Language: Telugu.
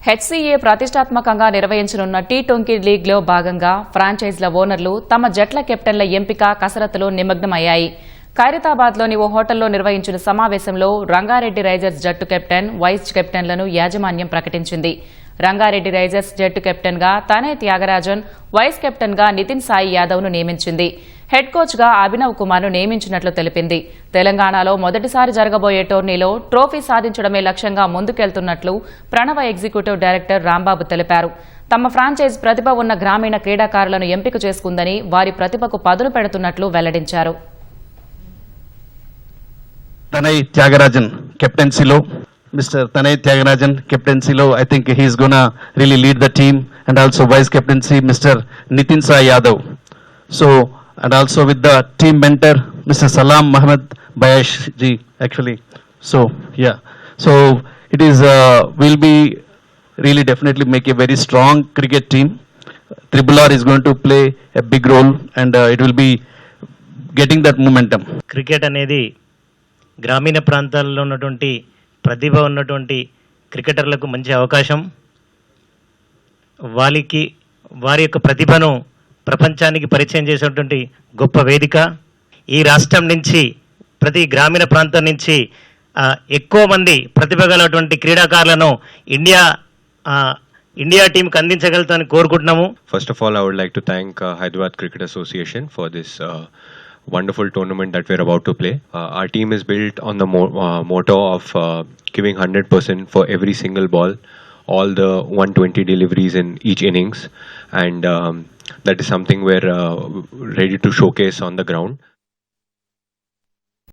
హెచ్సీఏ ప్రతిష్టాత్మకంగా నిర్వహించనున్న టీ20 లీగ్లో భాగంగా ఫ్రాంచైజ్ల ఓనర్లు తమ జట్ల కెప్టెన్ల ఎంపిక కసరత్తులో నిమగ్నమయ్యాయి. ఖైరతాబాద్లోని ఓ హోటల్లో నిర్వహించిన సమావేశంలో రంగారెడ్డి రైజర్స్ జట్టు కెప్టెన్, వైస్ కెప్టెన్లను యాజమాన్యం ప్రకటించింది. రంగారెడ్డి రైజర్స్ జట్టు కెప్టెన్గా తనయ్ త్యాగరాజన్, వైస్ కెప్టెన్గా నితిన్ సాయి యాదవ్ను నియమించింది. హెడ్ కోచ్గా అభినవ్ కుమార్ను నియమించినట్లు తెలిపింది. తెలంగాణలో మొదటిసారి జరగబోయే టోర్నీలో ట్రోఫీ సాధించడమే లక్ష్యంగా ముందుకెళ్తున్నట్లు ప్రణవ ఎగ్జిక్యూటివ్ డైరెక్టర్ రాంబాబు తెలిపారు. తమ ఫ్రాంచైజ్ ప్రతిభ ఉన్న గ్రామీణ క్రీడాకారులను ఎంపిక చేసుకుందని, వారి ప్రతిభకు పదును పెడుతున్నట్లు వెల్లడించారు. Tanay Thyagarajan కెప్టెన్సీలో Mr. Tanay Tyagarajan captaincy-lo, I think he's gonna really lead the team, and also vice captaincy Mr. Nitin Sai Yadav. So, and also with the team mentor Mr. Salam Muhammad Bayash ji actually. So, yeah. So, it is will be really definitely make a very strong cricket team. Triple R is going to play a big role, and it will be getting that momentum. Cricket అనేది గ్రామీణ ప్రాంతాల్లో ఉన్నటువంటి ప్రతిభ ఉన్నటువంటి క్రికెటర్లకు మంచి అవకాశం. వారి యొక్క ప్రతిభను ప్రపంచానికి పరిచయం చేసేటువంటి గొప్ప వేదిక. ఈ రాష్ట్రం నుంచి, ప్రతి గ్రామీణ ప్రాంతం నుంచి ఎక్కువ మంది ప్రతిభ గలటువంటి క్రీడాకారులను ఇండియా టీంకి అందించగలుగుతామని కోరుకుంటున్నాము. First of all, I would like to thank Hyderabad Cricket Association for this wonderful tournament that we're about to play. Our team is built on the motto of giving 100% for every single ball, all the 120 deliveries in each innings, and that is something we're ready to showcase on the ground.